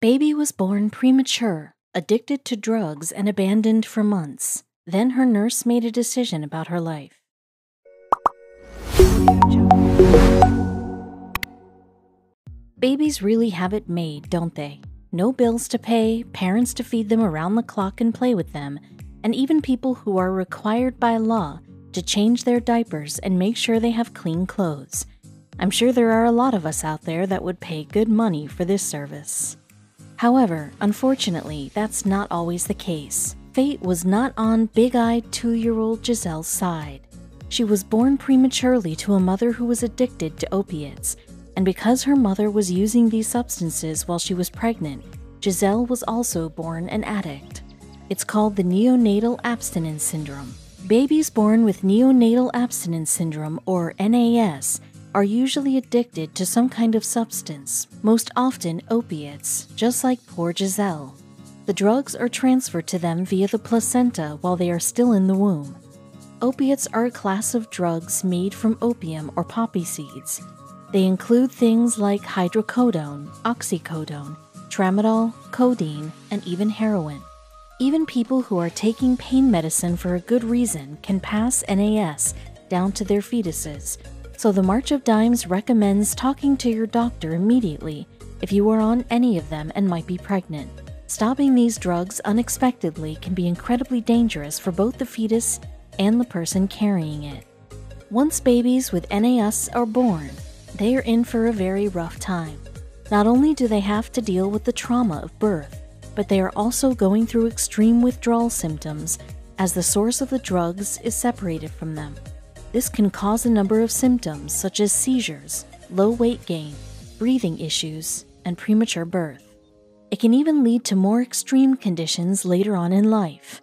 Baby was born premature, addicted to drugs, and abandoned for months. Then her nurse made a decision about her life. Babies really have it made, don't they? No bills to pay, parents to feed them around the clock and play with them, and even people who are required by law to change their diapers and make sure they have clean clothes. I'm sure there are a lot of us out there that would pay good money for this service. However, unfortunately, that's not always the case. Fate was not on big-eyed 2-year-old Giselle's side. She was born prematurely to a mother who was addicted to opiates, and because her mother was using these substances while she was pregnant, Giselle was also born an addict. It's called the neonatal abstinence syndrome. Babies born with neonatal abstinence syndrome, or NAS, are usually addicted to some kind of substance, most often opiates, just like poor Giselle. The drugs are transferred to them via the placenta while they are still in the womb. Opiates are a class of drugs made from opium or poppy seeds. They include things like hydrocodone, oxycodone, tramadol, codeine, and even heroin. Even people who are taking pain medicine for a good reason can pass NAS down to their fetuses, so the March of Dimes recommends talking to your doctor immediately if you are on any of them and might be pregnant. Stopping these drugs unexpectedly can be incredibly dangerous for both the fetus and the person carrying it. Once babies with NAS are born, they are in for a very rough time. Not only do they have to deal with the trauma of birth, but they are also going through extreme withdrawal symptoms as the source of the drugs is separated from them. This can cause a number of symptoms such as seizures, low weight gain, breathing issues, and premature birth. It can even lead to more extreme conditions later on in life.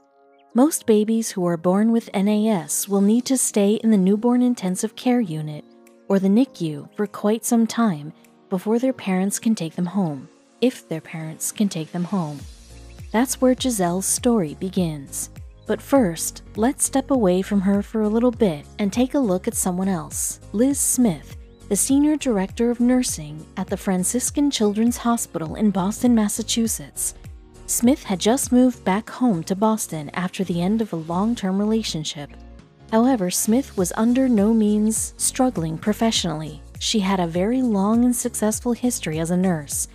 Most babies who are born with NAS will need to stay in the newborn intensive care unit or the NICU for quite some time before their parents can take them home, if their parents can take them home. That's where Giselle's story begins. But first, let's step away from her for a little bit and take a look at someone else, Liz Smith, the Senior Director of Nursing at the Franciscan Children's Hospital in Boston, Massachusetts. Smith had just moved back home to Boston after the end of a long-term relationship. However, Smith was under no means struggling professionally. She had a very long and successful history as a nurse.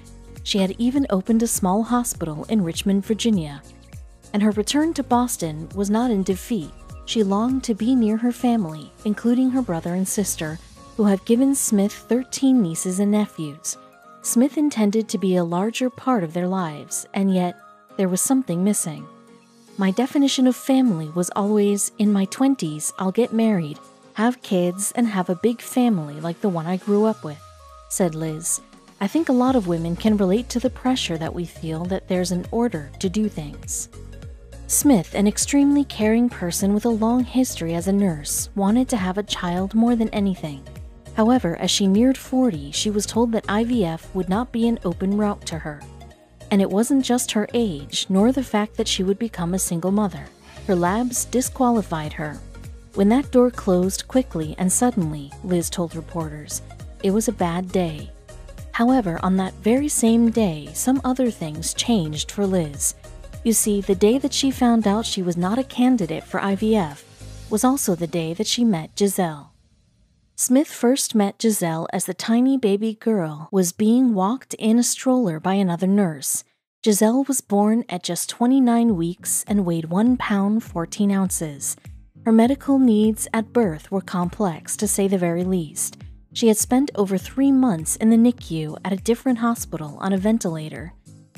She had even opened a small hospital in Richmond, Virginia. And her return to Boston was not in defeat. She longed to be near her family, including her brother and sister, who have given Smith 13 nieces and nephews. Smith intended to be a larger part of their lives, and yet there was something missing. My definition of family was always, in my 20s, I'll get married, have kids, and have a big family like the one I grew up with, said Liz. I think a lot of women can relate to the pressure that we feel that there's an order to do things. Smith, an extremely caring person with a long history as a nurse, wanted to have a child more than anything. However, as she neared 40, she was told that IVF would not be an open route to her. And it wasn't just her age, nor the fact that she would become a single mother. Her labs disqualified her. When that door closed quickly and suddenly, Liz told reporters, it was a bad day. However, on that very same day, some other things changed for Liz. You see, the day that she found out she was not a candidate for IVF was also the day that she met Giselle. Smith first met Giselle as the tiny baby girl was being walked in a stroller by another nurse. Giselle was born at just 29 weeks and weighed 1 pound 14 ounces. Her medical needs at birth were complex, to say the very least. She had spent over 3 months in the NICU at a different hospital on a ventilator.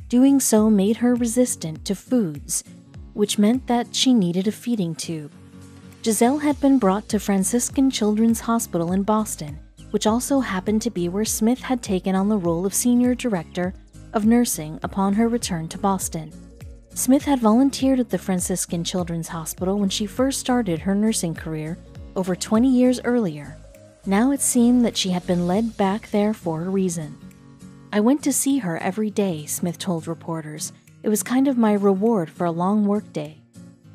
Doing so made her resistant to foods, which meant that she needed a feeding tube. Giselle had been brought to Franciscan Children's Hospital in Boston, which also happened to be where Smith had taken on the role of Senior Director of Nursing upon her return to Boston. Smith had volunteered at the Franciscan Children's Hospital when she first started her nursing career over 20 years earlier. Now it seemed that she had been led back there for a reason. I went to see her every day, Smith told reporters. It was kind of my reward for a long workday.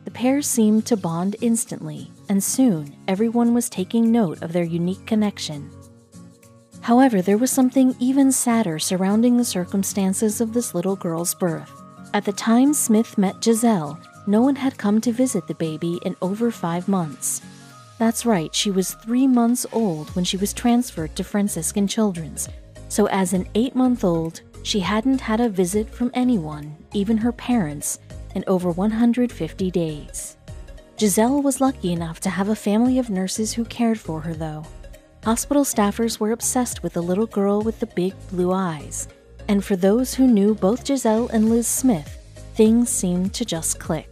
The pair seemed to bond instantly, and soon everyone was taking note of their unique connection. However, there was something even sadder surrounding the circumstances of this little girl's birth. At the time Smith met Giselle, no one had come to visit the baby in over 5 months. That's right, she was 3 months old when she was transferred to Franciscan Children's, so as an 8-month-old, she hadn't had a visit from anyone, even her parents, in over 150 days. Giselle was lucky enough to have a family of nurses who cared for her, though. Hospital staffers were obsessed with the little girl with the big blue eyes, and for those who knew both Giselle and Liz Smith, things seemed to just click.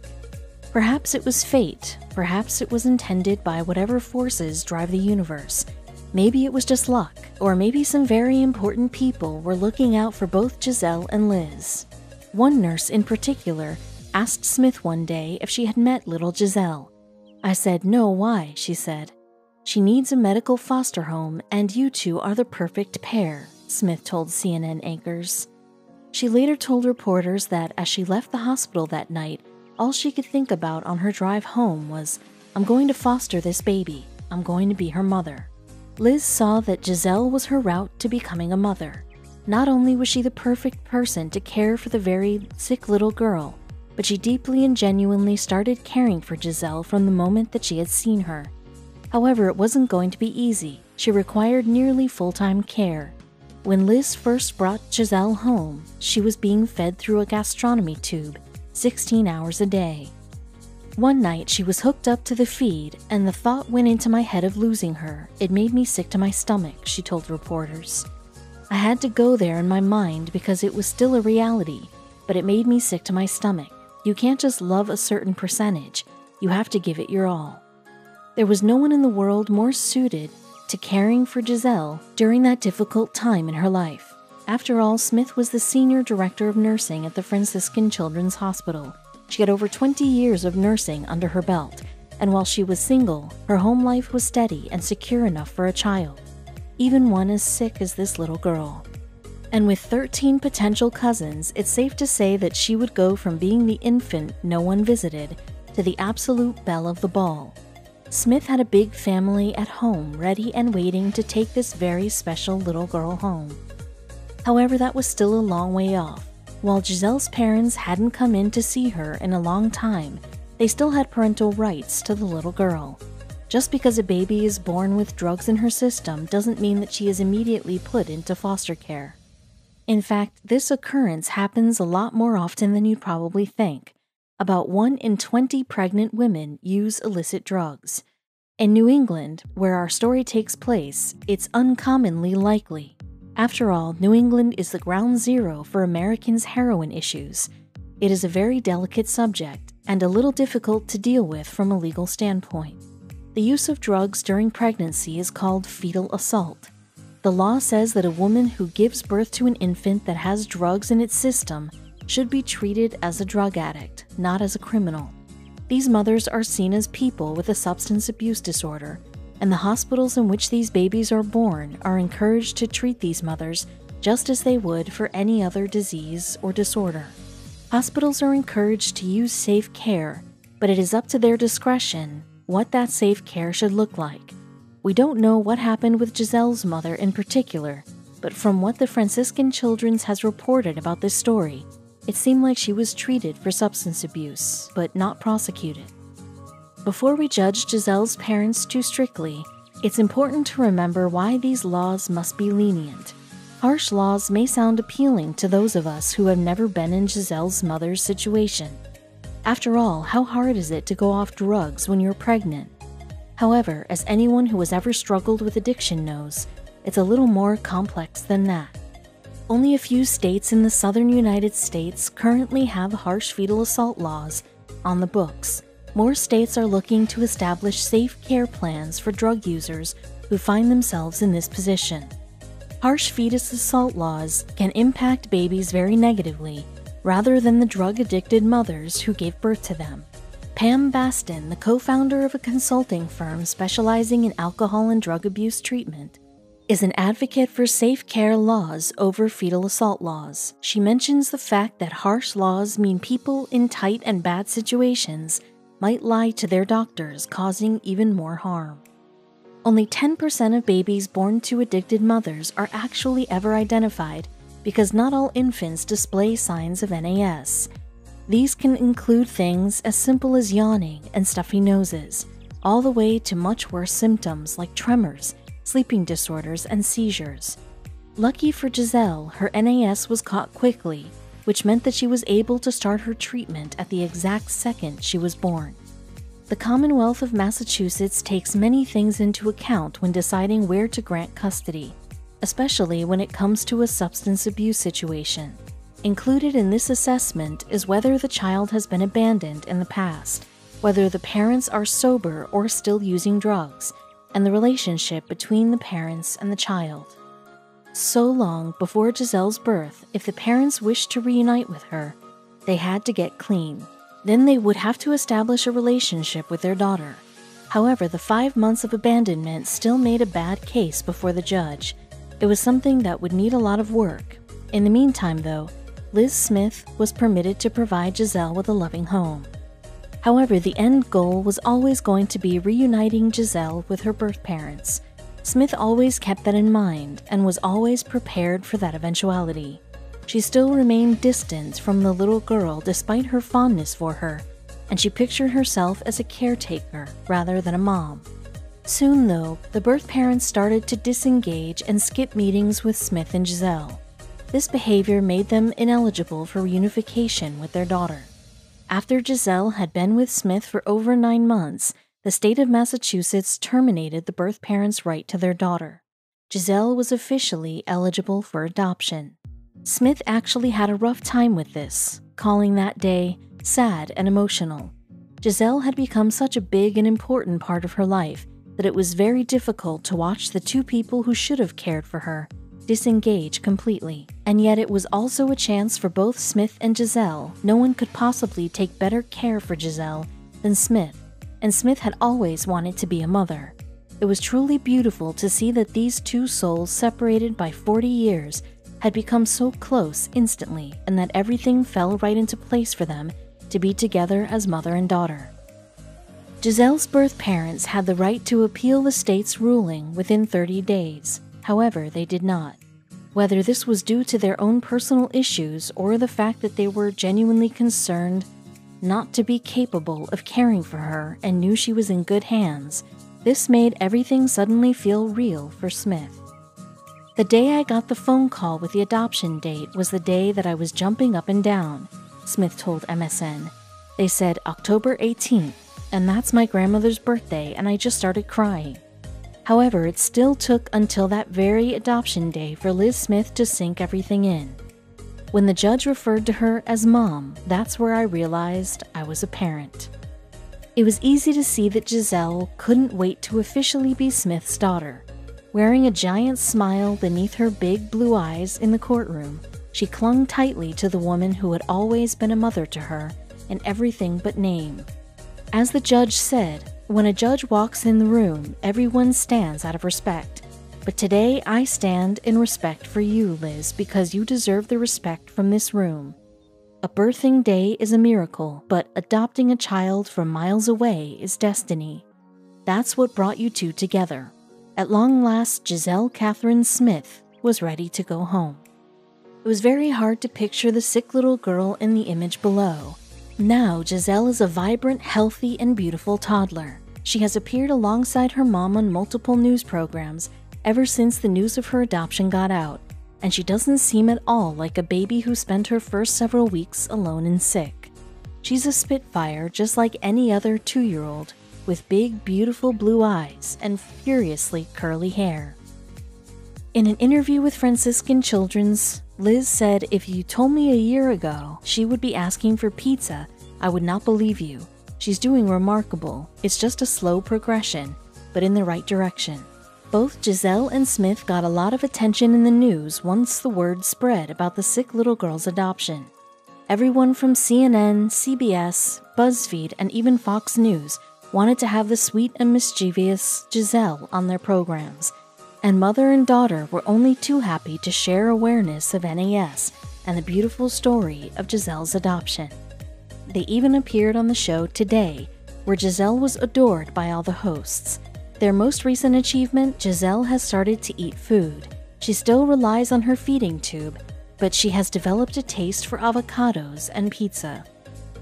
Perhaps it was fate, perhaps it was intended by whatever forces drive the universe. Maybe it was just luck, or maybe some very important people were looking out for both Giselle and Liz. One nurse in particular asked Smith one day if she had met little Giselle. "I said, no, why?" she said. "She needs a medical foster home, and you two are the perfect pair," Smith told CNN anchors. She later told reporters that as she left the hospital that night, all she could think about on her drive home was, "I'm going to foster this baby. I'm going to be her mother." Liz saw that Giselle was her route to becoming a mother. Not only was she the perfect person to care for the very sick little girl, but she deeply and genuinely started caring for Giselle from the moment that she had seen her. However, it wasn't going to be easy. She required nearly full-time care. When Liz first brought Giselle home, she was being fed through a gastrostomy tube, 16 hours a day. One night, she was hooked up to the feed, and the thought went into my head of losing her. It made me sick to my stomach, she told reporters. I had to go there in my mind because it was still a reality, but it made me sick to my stomach. You can't just love a certain percentage. You have to give it your all. There was no one in the world more suited to caring for Giselle during that difficult time in her life. After all, Smith was the senior director of nursing at the Franciscan Children's Hospital. She had over 20 years of nursing under her belt, and while she was single, her home life was steady and secure enough for a child, even one as sick as this little girl. And with 13 potential cousins, it's safe to say that she would go from being the infant no one visited to the absolute belle of the ball. Smith had a big family at home ready and waiting to take this very special little girl home. However, that was still a long way off. While Giselle's parents hadn't come in to see her in a long time, they still had parental rights to the little girl. Just because a baby is born with drugs in her system doesn't mean that she is immediately put into foster care. In fact, this occurrence happens a lot more often than you'd probably think. About 1 in 20 pregnant women use illicit drugs. In New England, where our story takes place, it's uncommonly likely. After all, New England is the ground zero for Americans' heroin issues. It is a very delicate subject and a little difficult to deal with from a legal standpoint. The use of drugs during pregnancy is called fetal assault. The law says that a woman who gives birth to an infant that has drugs in its system should be treated as a drug addict, not as a criminal. These mothers are seen as people with a substance abuse disorder, and the hospitals in which these babies are born are encouraged to treat these mothers just as they would for any other disease or disorder. Hospitals are encouraged to use safe care, but it is up to their discretion what that safe care should look like. We don't know what happened with Giselle's mother in particular, but from what the Franciscan Children's has reported about this story, it seemed like she was treated for substance abuse, but not prosecuted. Before we judge Giselle's parents too strictly, it's important to remember why these laws must be lenient. Harsh laws may sound appealing to those of us who have never been in Giselle's mother's situation. After all, how hard is it to go off drugs when you're pregnant? However, as anyone who has ever struggled with addiction knows, it's a little more complex than that. Only a few states in the southern United States currently have harsh fetal assault laws on the books. More states are looking to establish safe care plans for drug users who find themselves in this position. Harsh fetus assault laws can impact babies very negatively, rather than the drug-addicted mothers who gave birth to them. Pam Baston, the co-founder of a consulting firm specializing in alcohol and drug abuse treatment, is an advocate for safe care laws over fetal assault laws. She mentions the fact that harsh laws mean people in tight and bad situations might lie to their doctors, causing even more harm. Only 10% of babies born to addicted mothers are actually ever identified because not all infants display signs of NAS. These can include things as simple as yawning and stuffy noses, all the way to much worse symptoms like tremors, sleeping disorders, and seizures. Lucky for Giselle, her NAS was caught quickly, which meant that she was able to start her treatment at the exact second she was born. The Commonwealth of Massachusetts takes many things into account when deciding where to grant custody, especially when it comes to a substance abuse situation. Included in this assessment is whether the child has been abandoned in the past, whether the parents are sober or still using drugs, and the relationship between the parents and the child. So long before Giselle's birth, if the parents wished to reunite with her, they had to get clean. Then they would have to establish a relationship with their daughter. However, the 5 months of abandonment still made a bad case before the judge. It was something that would need a lot of work. In the meantime, though, Liz Smith was permitted to provide Giselle with a loving home. However, the end goal was always going to be reuniting Giselle with her birth parents. Smith always kept that in mind and was always prepared for that eventuality. She still remained distant from the little girl despite her fondness for her, and she pictured herself as a caretaker rather than a mom. Soon, though, the birth parents started to disengage and skip meetings with Smith and Giselle. This behavior made them ineligible for reunification with their daughter. After Giselle had been with Smith for over 9 months, the state of Massachusetts terminated the birth parents' right to their daughter. Giselle was officially eligible for adoption. Smith actually had a rough time with this, calling that day sad and emotional. Giselle had become such a big and important part of her life that it was very difficult to watch the two people who should have cared for her disengage completely. And yet it was also a chance for both Smith and Giselle. No one could possibly take better care for Giselle than Smith, and Smith had always wanted to be a mother. It was truly beautiful to see that these two souls, separated by 40 years, had become so close instantly, and that everything fell right into place for them to be together as mother and daughter. Giselle's birth parents had the right to appeal the state's ruling within 30 days. However, they did not. Whether this was due to their own personal issues or the fact that they were genuinely concerned not to be capable of caring for her and knew she was in good hands, this made everything suddenly feel real for Smith. The day I got the phone call with the adoption date was the day that I was jumping up and down, Smith told MSN. They said October 18th, and that's my grandmother's birthday, and I just started crying. However, it still took until that very adoption day for Liz Smith to sink everything in. When the judge referred to her as Mom, that's where I realized I was a parent. It was easy to see that Giselle couldn't wait to officially be Smith's daughter. Wearing a giant smile beneath her big blue eyes in the courtroom, she clung tightly to the woman who had always been a mother to her in everything but name. As the judge said, when a judge walks in the room, everyone stands out of respect. But today I stand in respect for you, Liz, because you deserve the respect from this room. A birthing day is a miracle, but adopting a child from miles away is destiny. That's what brought you two together. At long last, Giselle Catherine Smith was ready to go home. It was very hard to picture the sick little girl in the image below. Now, Giselle is a vibrant, healthy, and beautiful toddler. She has appeared alongside her mom on multiple news programs ever since the news of her adoption got out, and she doesn't seem at all like a baby who spent her first several weeks alone and sick. She's a spitfire just like any other 2-year-old, with big, beautiful blue eyes and furiously curly hair. In an interview with Franciscan Children's, Liz said, "If you told me a year ago she would be asking for pizza, I would not believe you. She's doing remarkable. It's just a slow progression, but in the right direction." Both Giselle and Smith got a lot of attention in the news once the word spread about the sick little girl's adoption. Everyone from CNN, CBS, BuzzFeed, and even Fox News wanted to have the sweet and mischievous Giselle on their programs, and mother and daughter were only too happy to share awareness of NAS and the beautiful story of Giselle's adoption. They even appeared on the show Today, where Giselle was adored by all the hosts. Their most recent achievement, Giselle has started to eat food. She still relies on her feeding tube, but she has developed a taste for avocados and pizza.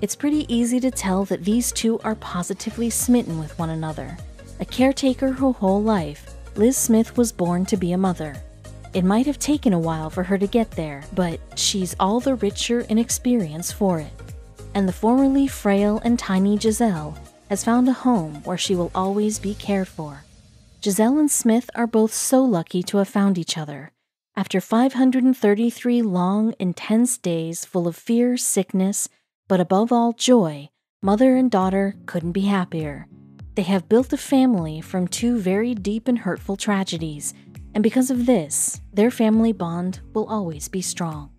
It's pretty easy to tell that these two are positively smitten with one another. A caretaker her whole life, Liz Smith was born to be a mother. It might have taken a while for her to get there, but she's all the richer in experience for it. And the formerly frail and tiny Giselle has found a home where she will always be cared for. Giselle and Smith are both so lucky to have found each other. After 533 long, intense days full of fear, sickness, but above all joy, mother and daughter couldn't be happier. They have built a family from two very deep and hurtful tragedies, and because of this, their family bond will always be strong.